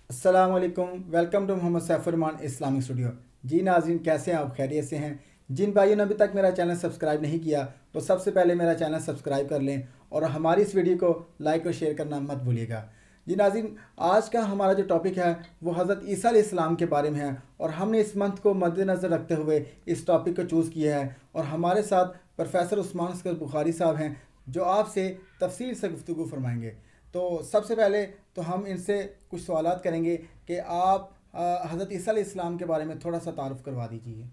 अस्सलाम वालेकुम। Welcome to Mohammad Saifurrahman Islamic studio. जी नाज़रीन, कैसे हैं आप? खैरियत से हैं? जिन भाइयों ने अभी तक मेरा चैनल सब्सक्राइब नहीं किया तो सबसे पहले मेरा चैनल सब्सक्राइब कर लें और हमारी इस वीडियो को लाइक और शेयर करना मत भूलिएगा। जी नाज़रीन, आज का हमारा जो टॉपिक है वो हज़रत ईसा अलैहिस्सलाम के बारे में है और हमने इस मंथ को मद्देनज़र रखते हुए इस टॉपिक को चूज़ किया है। और हमारे साथ प्रोफेसर उस्मान असगर बुखारी साहब हैं जो आपसे तफसील से गुफ्तगू फरमाएंगे। तो सबसे पहले तो हम इनसे कुछ सवालात करेंगे कि आप हज़रत ईसा अलैहिस्सलाम के बारे में थोड़ा सा तारुफ़ करवा दीजिए।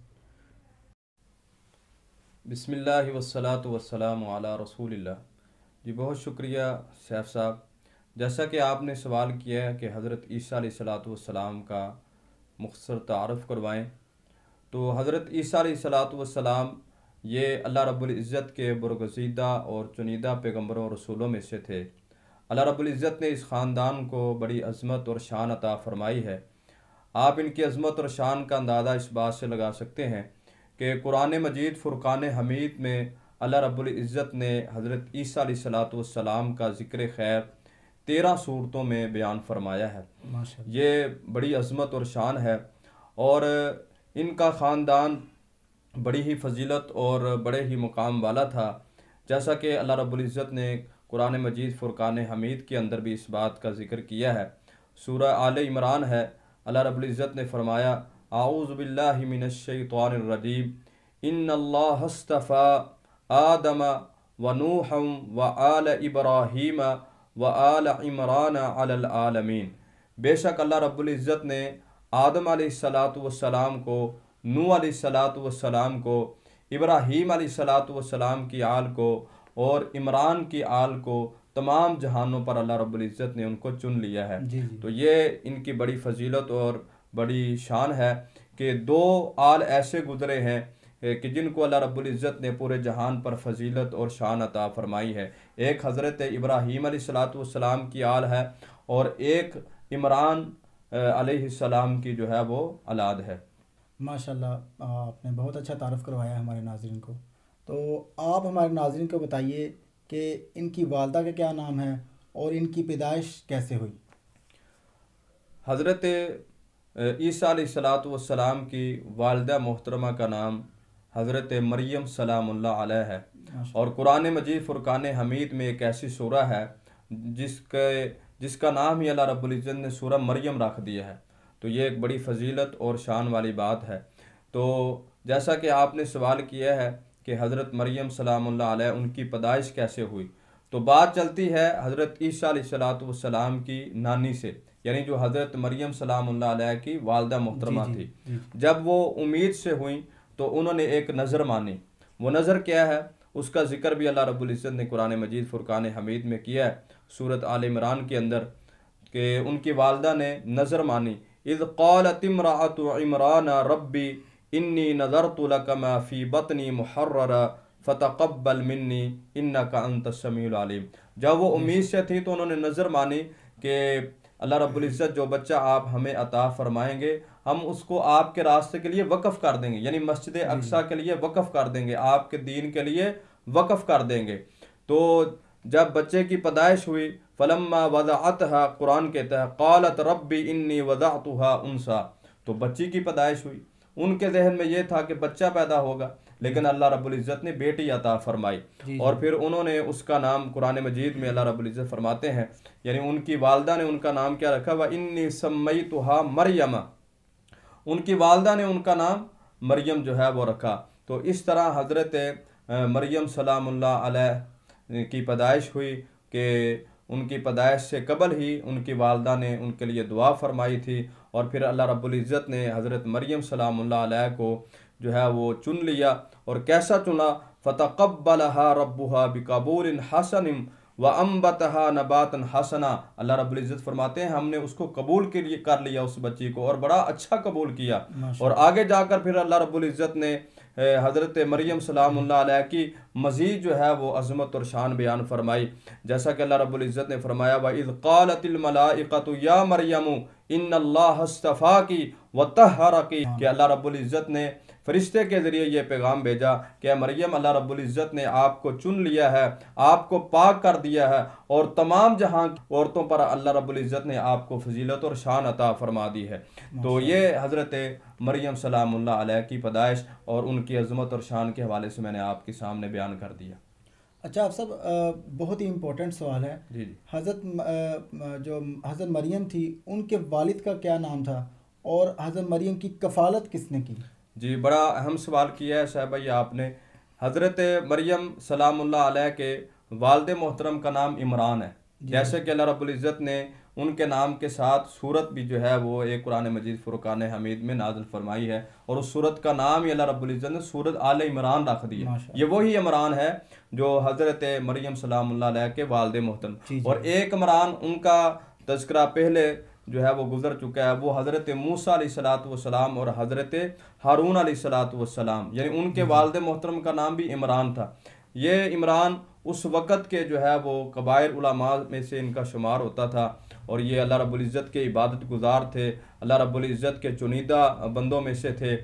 बिस्मिल्लाहि वस्सलातु वस्सलामु अला रसूलिल्लाह। जी बहुत शुक्रिया सैफ साहब। जैसा कि आपने सवाल किया है कि हज़रत ईसा अलैहिस्सलातु वस्सलाम का मुख्तसर तारुफ़ करवाएं, तो हज़रत ईसा अलैहिस्सलातु वस्सलाम ये अल्लाह रब्बुल इज़्ज़त के बरगज़ीदा और चुनीदा पैगम्बरों और रसूलों में से थे। अल्लाह रब्बुल इज़्ज़त ने इस ख़ानदान को बड़ी अज़मत और शान अता फ़रमाई है। आप इनकी अज़मत और शान का अंदाज़ा इस बात से लगा सकते हैं कि कुरान मजीद फ़ुरक़ान हमीद में अल्लाह रब्बुल इज़्ज़त ने हज़रत ईसा अलैहिस्सलातु वस्सलाम का ज़िक्र खैर 13 सूरतों में बयान फरमाया है। माशाल्लाह। ये बड़ी अज़मत और शान है और इनका ख़ानदान बड़ी ही फजीलत और बड़े ही मुकाम वाला था। जैसा कि अल्लाह रब्बुल इज़्ज़त ने कुरान मजीद फ़ुरक़ान हमीद के अंदर भी इस बात का ज़िक्र किया है। सूरह आले इमरान है, अल्लाह रब्बुल इज़्ज़त ने फरमाया, आऊज़ु बिल्लाहि मिनश शैतानिर रजीम, इन्नल्लाह हस्तफ़ा आदम व नूहम व आल इब्राहीम व आल इमरान अलल आलमीन। बेशक अल्लाह रब्बुल इज़्ज़त ने आदम अलैहिस्सलातु वस्सलाम को, नूह अलैहिस्सलातु वस्सलाम को, इब्राहीम अलैहिस्सलातु वस्सलाम की आल को और इमरान की आल को तमाम जहानों पर अल्लाह रब्बुल इज़्ज़त ने उनको चुन लिया है। जी जी। तो ये इनकी बड़ी फजीलत और बड़ी शान है कि दो आल ऐसे गुजरे हैं कि जिनको अल्लाह रब्बुल इज़्ज़त ने पूरे जहान पर फजीलत और शान अता फरमाई है। एक हज़रत इब्राहीम अलैहिस्सलातु वस्सलाम की आल है और एक इमरान अलैहिस्सलाम की जो है वो औलाद है। माशाल्लाह, आपने बहुत अच्छा तारुफ़ करवाया हमारे नाज़रीन को। तो आप हमारे नाज़रीन को बताइए कि इनकी वालदा का क्या नाम है और इनकी पैदाइश कैसे हुई। हज़रत ईसा अलैहिस्सलातु वस्सलाम की वालिदा मोहतरमा का नाम हज़रत मरियम सलामुल्लाह अलैहा है और माशाल्लाह। कुरान मजीद फ़ुरक़ान हमीद में एक ऐसी सूरा है जिसके जिसका नाम ही अल्लाह रब्बुल इज़्ज़त ने सूरा मरियम रख दिया है। तो ये एक बड़ी फजीलत और शान वाली बात है। तो जैसा कि आपने सवाल किया है कि हज़रत मरियम सलामुल्लाह अलैहा उनकी पैदाइश कैसे हुई, तो बात चलती है हज़रत ईसा अलैहिस्सलातु वस्सलाम की नानी से, यानी जो हज़रत मरियम सलामुल्लाह अलैहा की वालदा जी मोहतरमा जी थी। जी। जब वो उम्मीद से हुई तो उन्होंने एक नज़र मानी। वो नज़र क्या है, उसका ज़िक्र भी अल्लाह रब्बुल इज़्ज़त ने कुरान मजीद फ़ुरक़ान हमीद में किया है सूरत आल इमरान के अंदर कि उनकी वालदा ने नज़र मानी। इज़ क़ालत इम्राअतु इमरान रब्बी इन्नी नज़रतु लक मा फ़ी बतनी मुहर्ररा फ़तक़ब्बल मिन्नी इन्नका अंतस समीउल अलीम। जब वो उम्मीद बेशक। से थी तो उन्होंने नज़र मानी कि अल्लाह रब्बुल इज़्ज़त जो बच्चा आप हमें अता फरमाएंगे हम उसको आपके रास्ते के लिए वक़फ़ कर देंगे, यानी मस्जिद जी जी। अक्सा के लिए वक़फ़ कर देंगे, आपके दीन के लिए वक़फ़ कर देंगे। तो जब बच्चे की पैदाइश हुई, फ़लम्मा वज़अतहा, कुरान कहता है क़ालत रब्बी इन्नी वज़अतुहा उन्सा, तो बच्ची की पैदाइश हुई। उनके जहन में यह था कि बच्चा पैदा होगा, जी लेकिन अल्लाह रब्बुल इज़्ज़त ने बेटी अता फरमाई जी। और जी फिर उन्होंने उसका नाम कुरान मजीद में अल्लाह रब्बुल इज़्ज़त फरमाते हैं, यानी उनकी वालदा ने उनका नाम क्या रखा, व इन्नी सम्मैतुहा मरियम, उनकी वालदा ने उनका नाम मरियम जो है वो रखा। तो इस तरह हज़रत मरियम सलामुल्लाह अलैह की पैदाइश हुई कि उनकी पैदाइश से कबल ही उनकी वालदा ने उनके लिए दुआ फरमाई थी और फिर अल्लाह रब्बुल इज़्ज़त ने हज़रत मरियम सलामुल्लाह अलैह को जो है वो चुन लिया। और कैसा चुना, फ़तक़ब्बलहा रब्बुहा बिक़बूलिन हसनिम व अम्बतहा नबातन हसना। अल्लाह रब्बुल इज़्ज़त फरमाते हैं हमने उसको कबूल के लिए कर लिया उस बच्ची को, और बड़ा अच्छा कबूल किया। और माशाल्लाह। आगे जाकर फिर अल्लाह रब्बुल इज़्ज़त ने हज़रत मरियम सलामुल्लाह अलैहा की मज़ीद जो है वो अज़मत और शान बयान फरमाई। जैसा कि अल्लाह रब्बुल इज़्ज़त ने फरमाया, व इज़ क़ालतिल मलाइकतु या मरियमु इन्नल्लाह अस्तफ़ा की व तहरा की, कि अल्लाह रब्बुल इज़्ज़त ने फरिश्ते के ज़रिए ये पैगाम भेजा कि मरियम, अल्लाह रब्बुल इज़्ज़त ने आपको चुन लिया है, आपको पाक कर दिया है, और तमाम जहां की औरतों पर अल्लाह रब्बुल इज़्ज़त ने आपको फजीलत और शान अता फरमा दी है। तो ये हज़रत मरियम सलामुल्लाह अलैहा की पैदाइश और उनकी अज़मत और शान के हवाले से मैंने आपके सामने बयान कर दिया। अच्छा आप सब, बहुत ही इम्पोर्टेंट सवाल है। जी जी। जो हज़रत मरियम थी उनके वालिद का क्या नाम था, और हज़रत मरियम की कफ़ालत किसने की? जी, बड़ा अहम सवाल किया है साहब भाई आपने। हज़रत मरियम सलामुल्लाह अलैहा के वालिद मोहतरम का नाम इमरान है। जैसे कि अल्लाह रब्बुल इज़्ज़त ने उनके नाम के साथ सूरत भी जो है वो एक कुरान मजीद फुरकान हमीद में नाज़िल फरमाई है, और उस सूरत का नाम ही अल्लाह रब्बुल इज़्ज़त ने सूरत आल इमरान रख दी है। ये वही इमरान है जो हज़रत मरियम सलामुल्लाह अलैहा के वालिद मोहतरम, और एक इमरान उनका तज़किरा पहले जो है वो गुजर चुका है, वो हज़रत मूसा अलैहिस्सलातु वस्सलाम और हज़रत हारून अलैहिस्सलातु वस्सलाम, यानी उनके वालिद मोहतरम का नाम भी इमरान था। ये इमरान उस वक़्त के जो है वो कबायर उलमा में से इनका शुमार होता था, और ये अल्लाह रब्बुल इज़्ज़त के इबादत गुजार थे, अल्लाह रब्बुल इज़्ज़त के चुनीदा बंदों में से थे,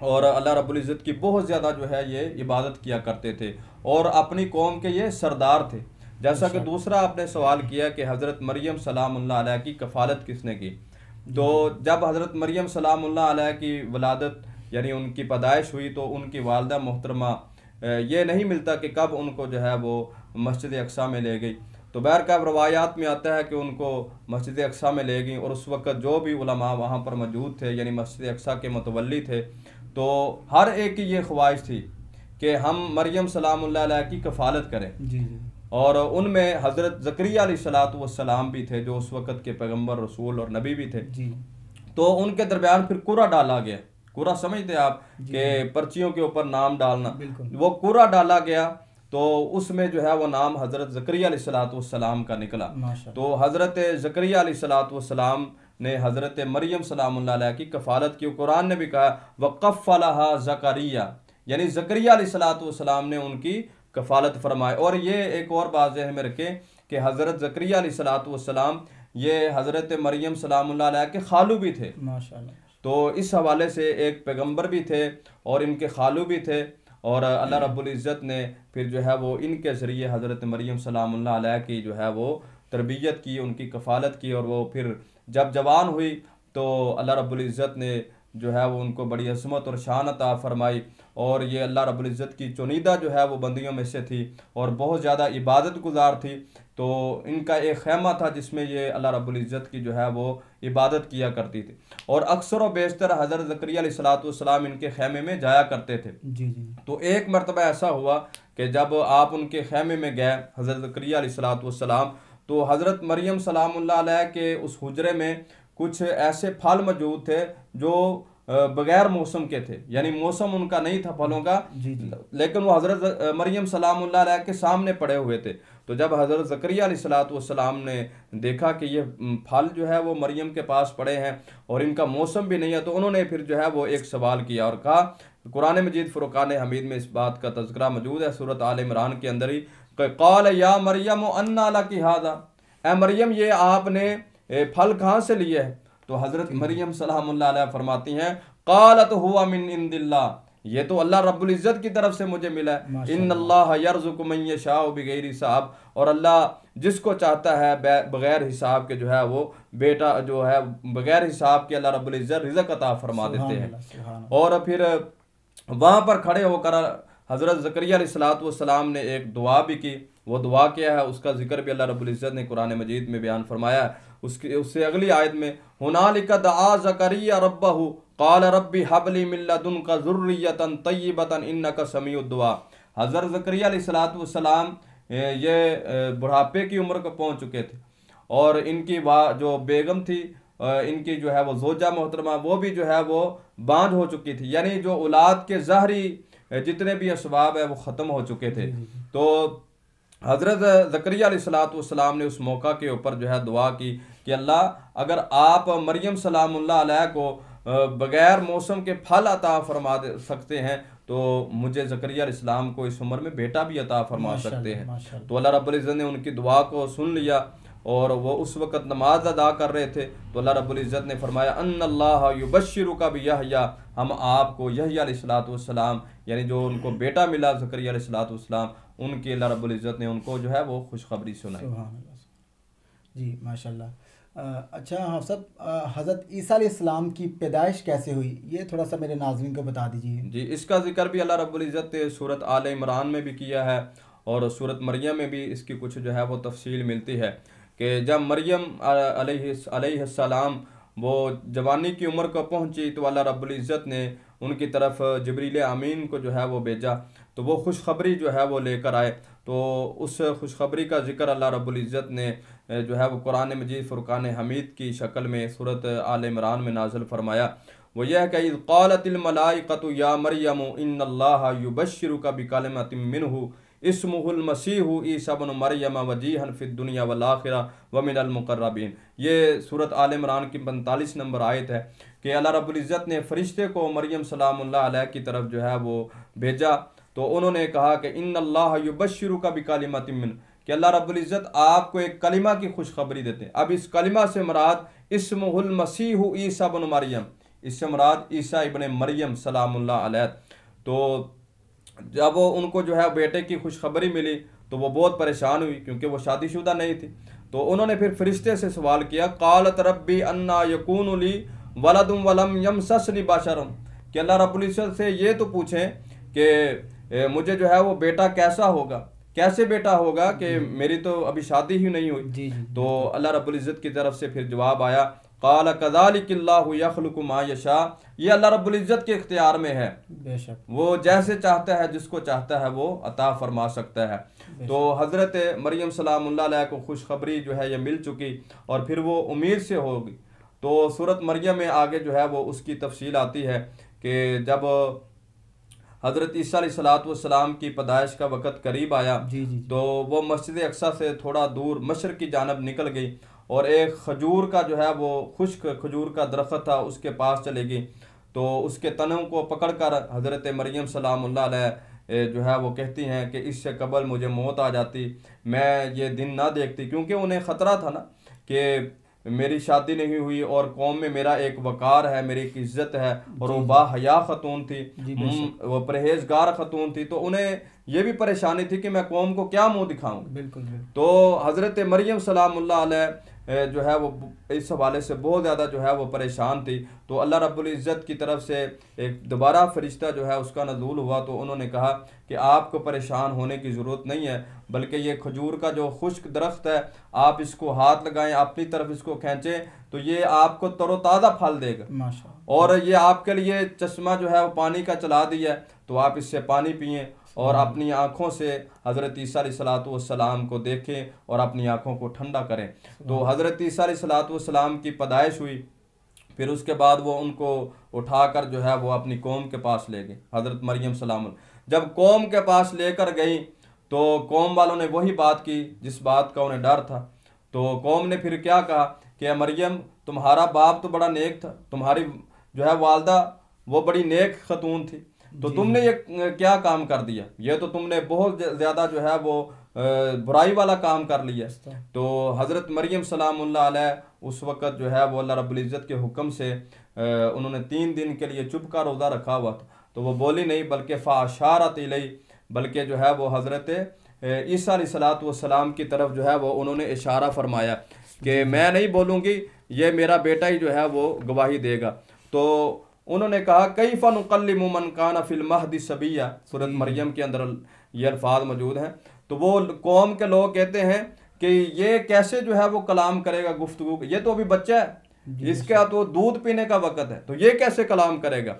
और अल्लाह रब्बुल इज़्ज़त की बहुत ज़्यादा जो है ये इबादत किया करते थे, और अपनी कौम के ये सरदार थे। जैसा कि दूसरा आपने सवाल किया कि हज़रत मरियम सलामुल्लाह अलैहा की कफ़ालत किसने की, तो जब हज़रत मरियम सलामुल्लाह अलैहा की वलादत यानी उनकी पैदाइश हुई, तो उनकी वालदा मोहतरमा ये नहीं मिलता कि कब उनको जो है वो मस्जिद अक्सा में ले गई। तो बहरकैफ रवायात में आता है कि उनको मस्जिद अक्सा में ले गई, और उस वक़्त जो भी उलमा वहाँ पर मौजूद थे यानी मस्जिद अक्सा के मुतवल्ली थे, तो हर एक की ये ख्वाहिश थी कि हम मरियम सलामुल्लाह अलैहा की कफ़ालत करें। जी। और उनमें हज़रत ज़करिया अलैहिस्सलातु वस्सलाम भी थे, जो उस वक़्त के पैगम्बर, रसूल और नबी भी थे। जी। तो उनके दरमियान फिर कुरा डाला गया। कुरा समझते आप कि पर्चियों के ऊपर नाम डालना, वो कुरा डाला गया, तो उसमें जो है वो नाम हज़रत ज़करिया अलैहिस्सलातु वस्सलाम का निकला। तो हज़रत ज़करिया अलैहिस्सलातु वस्सलाम ने हज़रत मरियम सलामुल्लाह अलैहा की कफ़ालत की। कुरान ने भी कहा वक़फ़्फ़लहा ज़करिया, यानी ज़करिया अलैहिस्सलातु वस्सलाम ने उनकी कफ़ालत फरमाए। और ये एक और बात ज़हन में रखें कि हज़रत ज़करिया अलैहिस्सलातु वस्सलाम ये हज़रत मरियम सलामुल्लाह अलैहा के खालू भी थे, माशाअल्लाह। तो इस हवाले से एक पैगंबर भी थे और इनके खालू भी थे, और अल्लाह रब्बुल इज़्ज़त ने फिर जो है वो इनके ज़रिए हज़रत मरियम सलामुल्लाह अलैहा की जो है वो तरबियत की, उनकी कफ़ालत की, और वो फिर जब जवान हुई तो अल्लाह रब्बुल इज़्ज़त ने जो है वो उनको बड़ी अज़मत और शान अता फरमाई, और ये अल्लाह रब्बुल इज़्ज़त की चुनीदा जो है वो बंदियों में से थी, और बहुत ज़्यादा इबादत गुजार थी। तो इनका एक खैमा था जिसमें ये अल्लाह रब्बुल इज़्ज़त की जो है वो इबादत किया करती थी, और अक्सर व बेशतर हज़रत ज़करिया अलैहिस्सलातु वस्सलाम इनके खैमे में जाया करते थे। जी जी। तो एक मरतबा ऐसा हुआ कि जब आप उनके खैमे में गए हज़रत ज़करिया अलैहिस्सलातु वस्सलाम, तो हज़रत मरियम सलामुल्लाह अलैहा के उस हुजरे में कुछ ऐसे फल मौजूद थे जो बगैर मौसम के थे, यानी मौसम उनका नहीं था फलों का, लेकिन वो हज़रत मरियम सलामुल्लाह अलैहा के सामने पड़े हुए थे। तो जब हज़रत ज़करिया अलैहिस्सलातु वस्सलाम ने देखा कि ये फल जो है वो मरियम के पास पड़े हैं और इनका मौसम भी नहीं है, तो उन्होंने फिर जो है वो एक सवाल किया और कहा, कुरान मजीद फुरकान हमीद में इस बात का तज़किरा मौजूद है, सूरत आल इमरान के अंदर ही, क़ाल या मरियम अन्ना लकी हाज़ा, ए मरियम ये आपने फल कहाँ से लिए है? तो हज़रत मरियम सलामुल्लाह अलैहा फरमाती हैं, क़ालत हुआ मिन इंदिल्लाह, ये तो अल्लाह रब्बुल इज़्ज़त की तरफ से मुझे मिला है। इन्नल्लाह यर्ज़ुक़ु मन यशाअ बिग़ैरि हिसाब, और अल्लाह जिसको चाहता है बगैर हिसाब के जो है वो बेटा जो है बगैर हिसाब के अल्लाह रब्बुल इज़्ज़त रिज़्क़ अता फरमा देते हैं। और फिर वहाँ पर खड़े होकर हज़रत ज़करिया अलैहिस्सलातु वस्सलाम ने एक दुआ भी की। वो दुआ क्या है उसका जिक्र भी अल्लाह रब्बुल इज़्ज़त ने कुरान मजीद में बयान फरमाया। उससे अगली आयत में हुनालिका दआ ज़करिया रब्बहू क़ाल रब्बी हबली मिन लदुनका ज़ुर्रियतन तय्यिबतन इन्नका समीउद दुआ। हज़रत ज़करिया अलैहिस्सलातु वस्सलाम ये बुढ़ापे की उम्र को पहुँच चुके थे, और इनकी जो बेगम थी इनकी जो है वो ज़ोजा मोहतरमा वो भी जो है वो बांझ हो चुकी थी, यानी जो औलाद के ज़ाहरी जितने भी असबाब है वो ख़त्म हो चुके थे। तो हज़रत ज़करिया अलैहिस्सलातु वस्सलाम ने उस मौका के ऊपर जो है दुआ की कि अल्लाह अगर आप मरियम सलामुल्लाह अलैहा को बग़ैर मौसम के फल अता फरमा सकते हैं तो मुझे ज़करिया अलैहिस्सलाम को इस उम्र में बेटा भी अता फरमा सकते हैं। तो अल्लाह रब्बुल इज़्ज़त ने उनकी दुआ को सुन लिया, और वो उस वक़्त नमाज अदा कर रहे थे, तो अल्लाह रब्बुल इज़्ज़त ने फरमाया अन्नल्लाह युबश्शिरुका बियहया, हम आपको यहया अलैहिस्सलाम यानी जो उनको बेटा मिला ज़करिया अलैहिस्सलाम, उनकी अल्लाह रब्बुल इज़्ज़त ने उनको जो है वो खुशखबरी सुनाई। सुभान अल्लाह। जी माशाल्लाह। अच्छा हफ्सत, हज़रत ईसा अलैहिस्सलाम की पैदाइश कैसे हुई, ये थोड़ा सा मेरे नाज़रीन को बता दीजिए। जी, इसका जिक्र भी अल्लाह रब्बुल इज़्ज़त ने सूरत आल इमरान में भी किया है और सूरत मरियम में भी इसकी कुछ जो है वो तफसील मिलती है कि जब मरियम अलैहिस्सलाम वो जवानी की उम्र को पहुंची तो अल्लाह रब्बुल इज़्ज़त ने उनकी तरफ जिब्रील अमीन को जो है वो भेजा, तो वो खुशखबरी जो है वो लेकर आए। तो उस खुशखबरी का जिक्र अल्लाह रब्बुल इज़्ज़त ने जो है वो कुरान मजीद फ़ुरक़ान हमीद की शक्ल में सूरत आल इमरान में नाज़िल फरमाया। वो यह कि इज़ क़ालतिल मलाइकतु या मरियम इन्नल्लाहा युबश्शिरुका बिकलिमतिन मिन्हु इस्मुहुल मसीहु ईसा इब्न मरियम वजीहन फिद दुनिया वल आखिरा व मिनल मुक़र्रबीन। ये सूरत आल इमरान की 45 नंबर आयत है कि अल्लाह रब्बुल इज़्ज़त ने फ़रिश्ते को मरियम सलामुल्लाह अलैहा की तरफ जो है वो भेजा, तो उन्होंने कहा कि इन्नल्लाह युबश्शिरुका बिकलिमतिन मिन, कि अल्लाह रब्बुल इज़्ज़त आपको एक कलिमा की खुशखबरी देते हैं। अब इस कलिमा से मुराद इस्मुहुल मसीहु ईसा इब्न मरियम, इससे मुराद ईसा इब्न मरियम सलामुल्लाह अलैह। तो जब वो उनको जो है बेटे की खुशखबरी मिली तो वो बहुत परेशान हुई क्योंकि वो शादीशुदा नहीं थी। तो उन्होंने फिर फरिश्ते से सवाल किया, क़ालत रब्बी अन्ना यकूनु ली वलदुम वलम यमससनी बशरun, कि अल्लाह रब्बुल इज़्ज़त से ये तो पूछें कि मुझे जो है वो बेटा कैसा होगा, कैसे बेटा होगा कि मेरी तो अभी शादी ही नहीं हुई। जी जी। तो अल्लाह रब्बुल इज़्ज़त की तरफ से फिर जवाब आया, क़ाल कज़ालिकिल्लाहु यख़्लुक़ु मा यशा, ये अल्लाह रब्बुल इज़्ज़त के इख्तियार में है, बेशक वो जैसे चाहता है जिसको चाहता है वो अता फरमा सकता है। तो हज़रत मरियम सलामुल्लाह अलैहा को खुशखबरी जो है ये मिल चुकी और फिर वो उम्मीद से होगी। तो सूरत मरियम में आगे जो है वो उसकी तफसील आती है कि जब हज़रत ईसा अलैहिस्सलाम की पैदाइश का वक़्त करीब आया जी जी। तो वो मस्जिद अक्सा से थोड़ा दूर मशरक़ की जानब निकल गई और एक खजूर का जो है वो खुश्क खजूर का दरख्त था उसके पास चली गई। तो उसके तनों को पकड़कर हज़रत मरियम सलामुल्लाह अलैहा जो है वो कहती हैं कि इससे कबल मुझे मौत आ जाती, मैं ये दिन ना देखती, क्योंकि उन्हें ख़तरा था ना कि मेरी शादी नहीं हुई और कौम में मेरा एक वक़ार है, मेरी एक इज़्ज़त है, और वो बाहया ख़तून थी, वो परहेज़गार ख़तून थी, तो उन्हें ये भी परेशानी थी कि मैं कौम को क्या मुँह दिखाऊँ। बिल्कुल बिल्कुल। तो हज़रत मरियम सलामुल्लाह अलैहा जो है वो इस हवाले से बहुत ज़्यादा जो है वो परेशान थी। तो अल्लाह रब्बुल इज़्ज़त की तरफ से एक दोबारा फरिश्ता जो है उसका नज़ूल हुआ, तो उन्होंने कहा कि आपको परेशान होने की ज़रूरत नहीं है, बल्कि ये खजूर का जो खुश्क दरख्त है आप इसको हाथ लगाएं, अपनी तरफ इसको खींचें तो ये आपको तरोताज़ा फल देगा, माशाअल्लाह, और ये आपके लिए चश्मा जो है वो पानी का चला दिया है, तो आप इससे पानी पिएँ और अपनी आँखों से हज़रत ईसा अलैहिस्सलाम को देखें और अपनी आँखों को ठंडा करें। तो हज़रत ईसा अलैहिस्सलाम की पैदाइश हुई, फिर उसके बाद वो उनको उठाकर जो है वो अपनी कौम के पास ले गई। हज़रत मरियम सलाम जब कौम के पास लेकर गई तो कौम वालों ने वही बात की जिस बात का उन्हें डर था। तो कौम ने फिर क्या कहा कि मरियम तुम्हारा बाप तो बड़ा नेक था, तुम्हारी जो है वालदा वो बड़ी नेक खतून थी, तो तुमने ये क्या काम कर दिया, ये तो तुमने बहुत ज़्यादा जो है वो बुराई वाला काम कर लिया। तो हज़रत मरियम सलामुल्लाह अलैहा उस वक़्त जो है वो अल्लाह रब्बुल इज़्ज़त के हुक्म से उन्होंने 3 दिन के लिए चुप का रोज़ा रखा हुआ था, तो वो बोली नहीं, बल्कि फ़ाशारत इलैहि, बल्कि जो है वो हज़रत ईसा अलैहिस्सलाम की तरफ जो है वो उन्होंने इशारा फरमाया कि मैं नहीं बोलूँगी, ये मेरा बेटा ही जो है वो गवाही देगा। तो उन्होंने कहा कैफ़ा नुकल्लिमु मन काना फिल महदी सबिया, सूरत मरियम के अंदर ये अल्फाज मौजूद हैं। तो वो कौम के लोग कहते हैं कि ये कैसे जो है वो कलाम करेगा, गुफ्तगू, ये तो अभी बच्चा है, इसका तो दूध पीने का वक़्त है, तो ये कैसे कलाम करेगा।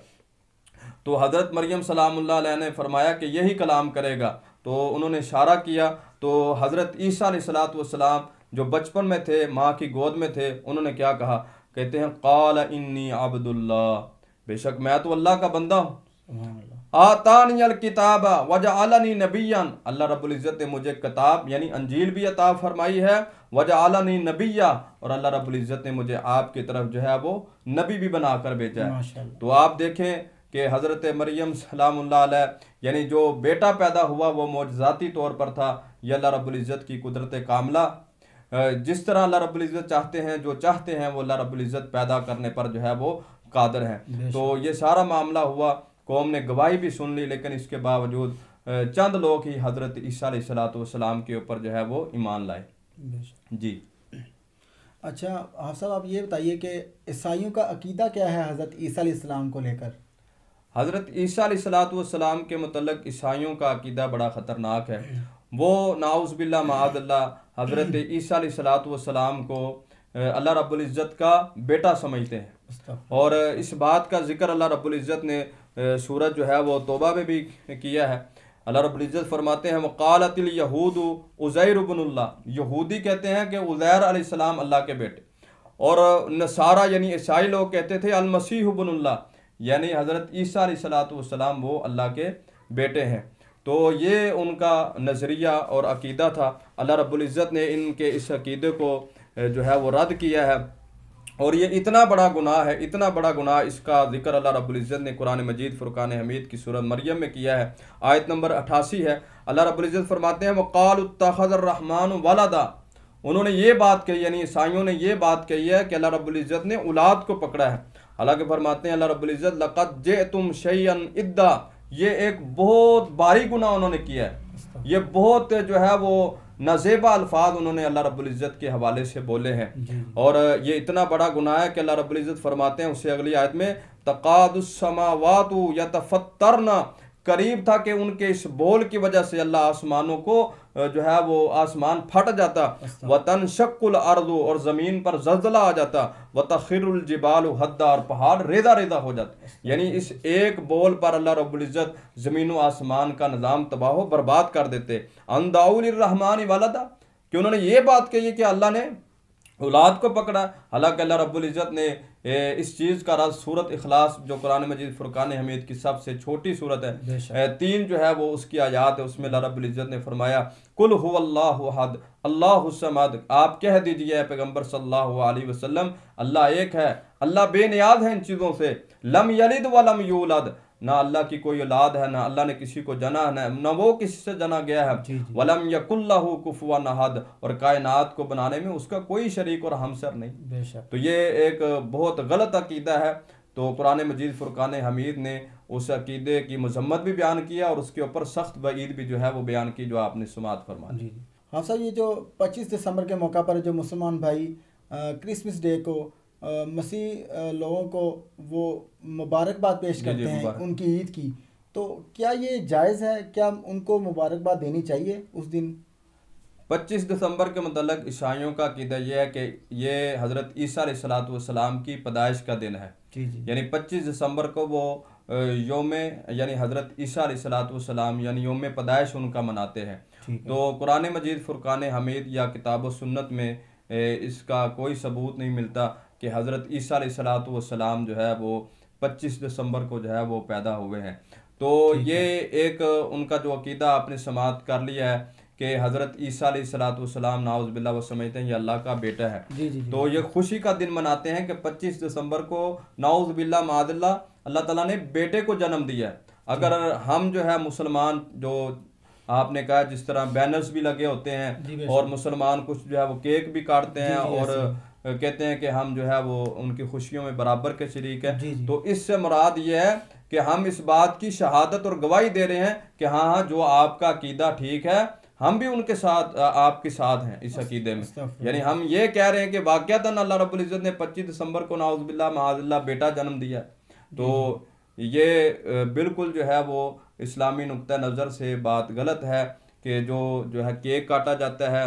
तो हज़रत मरियम सलामुल्लाह अलैहा ने फरमाया कि यही कलाम करेगा। तो उन्होंने इशारा किया, तो हज़रत ईसा अलैहिस्सलाम जो बचपन में थे माँ की गोद में थे, उन्होंने क्या कहा, कहते हैं क़ाल इन्नी अब्दुल्लाह, बेशक मैं तो अल्लाह का बंदा हूँ, आतानियल किताब वजअलनी नबिय्यन, अल्लाह रब्बुल इज़्ज़त ने मुझे किताब यानी अंजील भी अता फरमाई है, वजअलनी नबिय्या, और अल्लाह रब्बुल इज़्ज़त ने मुझे आपकी तरफ जो है वो नबी भी बनाकर भेजा है। तो आप देखें कि हज़रत मरियम सलामुल्लाह अलैहा यानी जो बेटा पैदा हुआ वो मौजज़ाती तौर पर था, यह अल्लाह रब्बुल इज़्ज़त की कुदरत कामला जिस तरह अल्लाह रब्बुल इज़्ज़त चाहते हैं, जो चाहते हैं वो अल्लाह रब्बुल इज़्ज़त पैदा करने पर जो है वो कादिर हैं। तो ये सारा मामला हुआ, कौम ने गवाही भी सुन ली, लेकिन इसके बावजूद चंद लोग ही हज़रत ईसा अलैहिस्सलाम के ऊपर जो है वो ईमान लाए। जी। अच्छा आप साहब, आप ये बताइए कि ईसाइयों का अकीदा क्या है हज़रत ईसा अलैहिस्सलाम को लेकर? हज़रत ईसा अलैहिस्सलाम के मतलब ईसाइयों का अकीदा बड़ा ख़तरनाक है। वो नाउज़ बिल्लाह माअज़ल्लाह हज़रत ईसा अलैहिस्सलाम को अल्लाह रब्बुल इज़्ज़त का बेटा समझते हैं। और इस बात का जिक्र अल्लाह रब्बुल इज़्ज़त ने सूरत जो है वो तौबा में भी किया है। अल्लाह रब्बुल इज़्ज़त फरमाते हैं वक़ालतिल यहूदु उज़ैर इब्नुल्लाह, यहूदी कहते हैं कि उज़ैर अलैहिस्सलाम अल्लाह के बेटे, और नसारा यानी ईसाई लोग कहते थे अल मसीह इब्नुल्लाह, यानी हज़रत ईसा अलैहिस्सलाम वो अल्लाह के बेटे हैं। तो ये उनका नज़रिया और अकीदा था। अल्लाह रब्बुल इज़्ज़त ने इनके इस अकीदे को जो है वो रद्द किया है, और ये इतना बड़ा गुनाह है, इतना बड़ा गुनाह, इसका जिक्र अल्लाह रब्बुल इज़्ज़त ने कुरान मजीद फुरकान हमीद की सूरत मरियम में किया है। आयत नंबर 88 है। अल्लाह रब्बुल इज़्ज़त फरमाते हैं वक़ालु इत्तख़ज़र रहमान वलदा, उन्होंने ये बात कही, यानी ईसाइयों ने ये बात कही है कि अल्लाह रब्बुल इज़्ज़त ने औलाद को पकड़ा है। हालांकि फरमाते हैं अल्लाह रब्बुल इज़्ज़त लक़द जिअतुम शैअन इद्दा, ये एक बहुत भारी गुनाह उन्होंने किया है। ये बहुत जो है वो नाज़ेबा अल्फाज उन्होंने अल्लाह रब्बुल इज़्ज़त के हवाले से बोले हैं, और ये इतना बड़ा गुनाह है कि अल्लाह रब्बुल इज़्ज़त फरमाते हैं उसे अगली आयत में तक़ादुस समावातु यतफ़त्तरना, करीब था कि उनके इस बोल की वजह से अल्लाह आसमानों को जो है वो आसमान फट जाता, वतनशक्कुल अर्दु, और ज़मीन पर ज़ल्ज़ला आ जाता, वतख़िरुल जिबालु हद्दा, और पहाड़ रेदा रेदा हो जाते। यानी इस एक बोल पर अल्लाह रब्बुल इज़्ज़त ज़मीन व आसमान का निज़ाम तबाह बर्बाद कर देते। अंदाउ लिर्रहमानि वलदा, कि उन्होंने ये बात कही कि अल्लाह ने औलाद को पकड़ा। हालांकि अल्लाह रब्बुल इज़्ज़त ने इस चीज़ का राज सूरत इखलास, जो कुरान मजीद फुरकान हमीद की सबसे छोटी सूरत है, 3 जो है वो उसकी आयात है, उसमें अल्लाह रब्बुल इज़्ज़त ने फरमाया कुल हुवल्लाहु अहद अल्लाहुस समद, आप कह दीजिए पैगम्बर सल्लल्लाहु अलैहि वसल्लम, अल्लाह एक है, अल्लाह बेनियाज है इन चीज़ों से। लम यलिद व लम यूलद, ना अल्लाह की कोई औलाद है, ना अल्लाह ने किसी को जना है, ना वो किसी से जना गया है। वलम यकुल्लहु कुफुवन अहद, और कायनात को बनाने में उसका कोई शरीक और हमसर नहीं। तो ये एक बहुत गलत अकीदा है। तो कुरान मजीद फुरकान हमीद ने उस अकीदे की मजम्मत भी बयान किया, और उसके ऊपर सख्त वईद भी जो है वो बयान की, जो आपने सुमात फरमा दी। हाँ सर, ये जो 25 दिसंबर के मौका पर जो मुसलमान भाई क्रिसमस डे को मसीह लोगों को वो मुबारकबाद पेश करते हैं उनकी ईद की, तो क्या ये जायज़ है? क्या उनको मुबारकबाद देनी चाहिए उस दिन? 25 दिसंबर के मतलब ईसाइयों का अकीदा यह है कि ये हज़रत ईसा अलैहिस्सलाम की पैदाइश का दिन है। यानी 25 दिसंबर को वो योम यानी हज़रत ईसा अलैहिस्सलाम यानी योम पैदाइश उनका मनाते हैं। तो कुरान मजीद फुरकान हमीद या किताब व सुन्नत में इसका कोई सबूत नहीं मिलता कि हज़रत ईसा अलैहिस्सलाम जो है वो 25 दिसंबर को जो है वो पैदा हुए हैं। तो ये एक उनका जो अकीदा आपने समात कर लिया है कि हज़रत ईसा अलैहिस्सलाम नाउज़ बिल्लाह वो समझते हैं ये अल्लाह का बेटा है। तो ये खुशी का दिन मनाते हैं कि 25 दिसंबर को नाउज़ बिल्लाह माअज़ल्लाह अल्लाह ताला ने बेटे को जन्म दिया है। अगर हम जो है मुसलमान, जो आपने कहा जिस तरह बैनर्स भी लगे होते हैं, और मुसलमान कुछ जो है वो केक भी काटते हैं और कहते हैं कि हम जो है वो उनकी खुशियों में बराबर के शरीक है, तो इससे मुराद ये है कि हम इस बात की शहादत और गवाही दे रहे हैं कि हाँ हाँ जो आपका अकीदा ठीक है, हम भी उनके साथ आपके साथ हैं इस अकीदे में। यानी हम ये कह रहे हैं कि वाक़अतन अल्लाह रब्बुल इज़्ज़त ने 25 दिसंबर को नाउज़ बिल्लाह माअज़ल्लाह बेटा जन्म दिया। तो ये बिल्कुल जो है वो इस्लामी नुक्ता नज़र से बात गलत है कि जो है केक काटा जाता है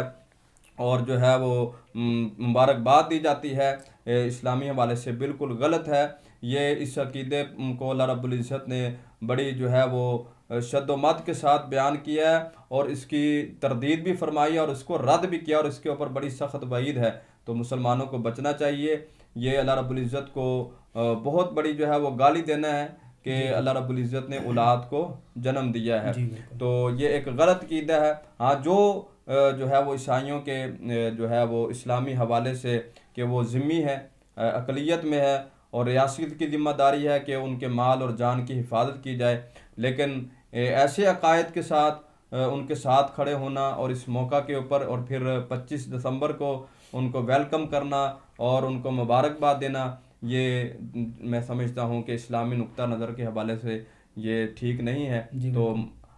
और जो है वो मुबारकबाद दी जाती है, इस्लामी हवाले से बिल्कुल गलत है। ये इस अकीदे को अल्लाह रब्बुल इज़्ज़त ने बड़ी जो है वो शद्दोमत के साथ बयान किया है, और इसकी तरदीद भी फरमाई और इसको रद्द भी किया, और इसके ऊपर बड़ी सख्त वईद है। तो मुसलमानों को बचना चाहिए। ये अल्लाह रब्बुल इज़्ज़त को बहुत बड़ी जो है वो गाली देना है कि अल्लाह रब्बुल इज़्ज़त ने औलाद को जन्म दिया है। तो ये एक गलत अकीदा है। हाँ, जो है वो ईसाइयों के जो है वो इस्लामी हवाले से कि वो ज़िम्मी है, अक़लियत में है, और रियासत की ज़िम्मेदारी है कि उनके माल और जान की हिफाजत की जाए, लेकिन ऐसे अकायद के साथ उनके साथ खड़े होना और इस मौका के ऊपर और फिर 25 दिसंबर को उनको वेलकम करना और उनको मुबारकबाद देना, ये मैं समझता हूँ कि इस्लामी नुक्ता नज़र के हवाले से ये ठीक नहीं है। तो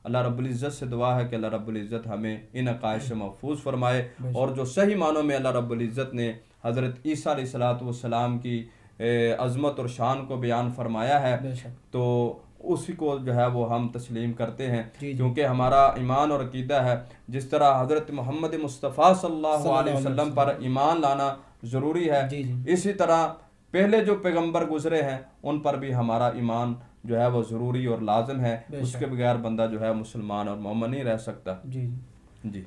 अल्लाह रब्बुल इज़्ज़त से दुआ है कि अल्लाह रब्बुल इज़्ज़त हमें इन अकायद से महफूज फरमाए और जो सही मानों में अल्लाह रब्बुल इज़्ज़त ने हज़रत ईसा अलैहिस्सलाम की अज़मत और शान को बयान फरमाया है, तो उसी को जो है वो हम तस्लीम करते हैं, क्योंकि हमारा ईमान और अकीदा है जिस तरह हज़रत मोहम्मद मुस्तफ़ा सल्लल्लाहु अलैहि वसल्लम पर ईमान लाना ज़रूरी है, इसी तरह पहले जो पैगंबर गुजरे हैं उन पर भी हमारा ईमान जो है वो ज़रूरी और लाजम है। उसके बगैर बंदा जो है मुसलमान और मोमिन नहीं रह सकता। जी जी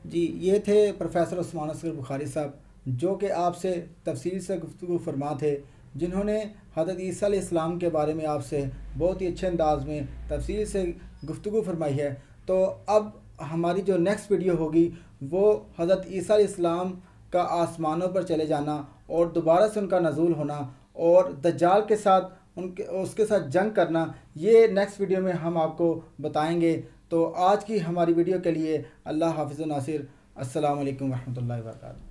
जी, ये थे प्रोफेसर उस्मान असगर बुखारी साहब, जो कि आपसे तफसील से गुफ्तगू फरमा थे, जिन्होंने हज़रत ईसा अलैहिस्सलाम के बारे में आपसे बहुत ही अच्छे अंदाज में तफसील से गुफ्तगू फरमाई है। तो अब हमारी जो नेक्स्ट वीडियो होगी वो हज़रत ईसा अलैहिस्सलाम का आसमानों पर चले जाना और दोबारा से उनका नज़ूल होना और दज्जाल के साथ उसके साथ जंग करना, ये नेक्स्ट वीडियो में हम आपको बताएंगे। तो आज की हमारी वीडियो के लिए अल्लाह हाफ़िज़ नासिर। अस्सलाम वालेकुम रहमतुल्लाहि व बरकातहू।